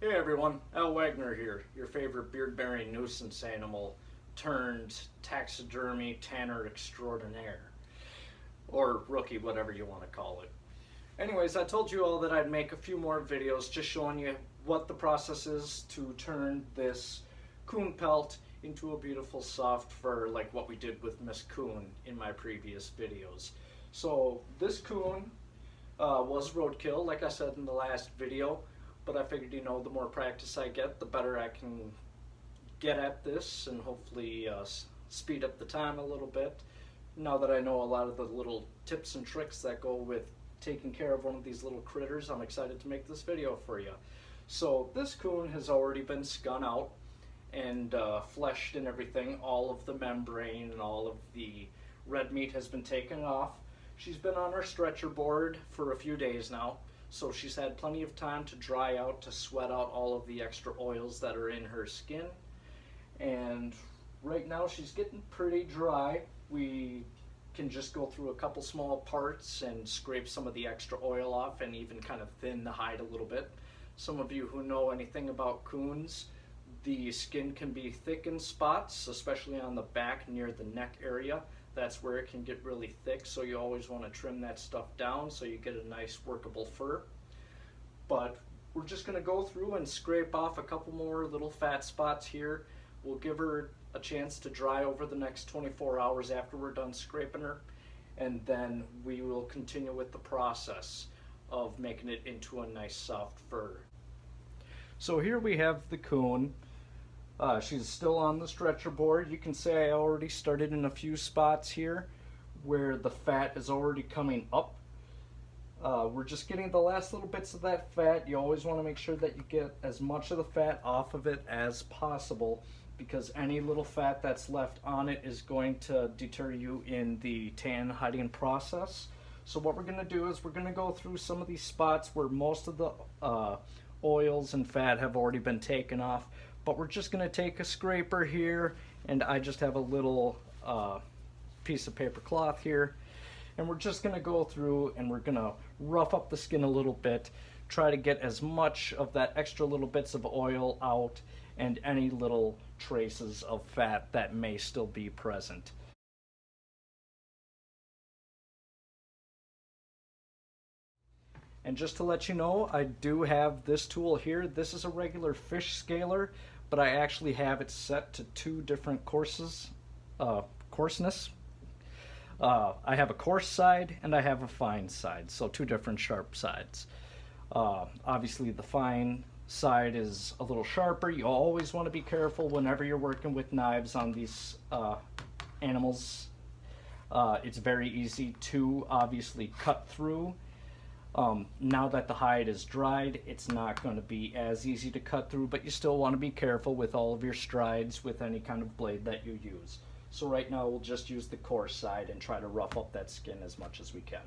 Hey everyone, Al Wagner here, your favorite beard-bearing nuisance animal turned taxidermy tanner extraordinaire. Or rookie, whatever you want to call it. Anyways, I told you all that I'd make a few more videos just showing you what the process is to turn this coon pelt into a beautiful soft fur like what we did with Miss Coon in my previous videos. So this coon was roadkill, like I said in the last video, but I figured, the more practice I get, the better I can get at this and hopefully speed up the time a little bit. Now that I know a lot of the little tips and tricks that go with taking care of one of these little critters, I'm excited to make this video for you. So this coon has already been skun out and fleshed and everything. All of the membrane and all of the red meat has been taken off. She's been on our stretcher board for a few days now, so she's had plenty of time to dry out, to sweat out all of the extra oils that are in her skin. And right now she's getting pretty dry. We can just go through a couple small parts and scrape some of the extra oil off and even kind of thin the hide a little bit. Some of you who know anything about coons, the skin can be thick in spots, especially on the back near the neck area. That's where it can get really thick, so you always want to trim that stuff down so you get a nice workable fur. But we're just going to go through and scrape off a couple more little fat spots here. We'll give her a chance to dry over the next 24 hours after we're done scraping her, and then we will continue with the process of making it into a nice soft fur. So here we have the coon. She's still on the stretcher board. You can say I already started in a few spots here where the fat is already coming up. We're just getting the last little bits of that fat. You always want to make sure that you get as much of the fat off of it as possible, because any little fat that's left on it is going to deter you in the tan hiding process. So what we're going to do is we're going to go through some of these spots where most of the oils and fat have already been taken off. But we're just going to take a scraper here, and I just have a little piece of paper cloth here, and we're just going to go through and we're going to rough up the skin a little bit, try to get as much of that extra little bits of oil out and any little traces of fat that may still be present. And just to let you know, I do have this tool here. This is a regular fish scaler, but I actually have it set to two different coarseness. I have a coarse side and I have a fine side, so two different sharp sides. Obviously the fine side is a little sharper. You always want to be careful whenever you're working with knives on these animals. It's very easy to obviously cut through. Now that the hide is dried, it's not going to be as easy to cut through, but you still want to be careful with all of your strides with any kind of blade that you use. So right now we'll just use the coarse side and try to rough up that skin as much as we can.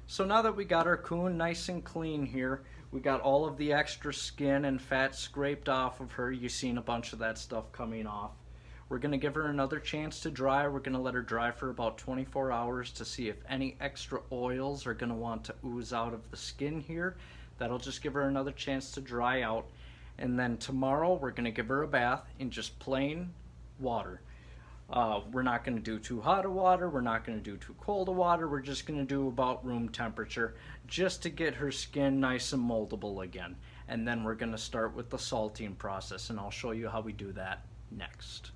So now that we got our coon nice and clean here, we got all of the extra skin and fat scraped off of her. You've seen a bunch of that stuff coming off. We're going to give her another chance to dry. We're going to let her dry for about 24 hours to see if any extra oils are going to want to ooze out of the skin here. That'll just give her another chance to dry out. And then tomorrow we're going to give her a bath in just plain water. We're not going to do too hot of water. We're not going to do too cold of water. We're just going to do about room temperature just to get her skin nice and moldable again. And then we're going to start with the salting process, and I'll show you how we do that next.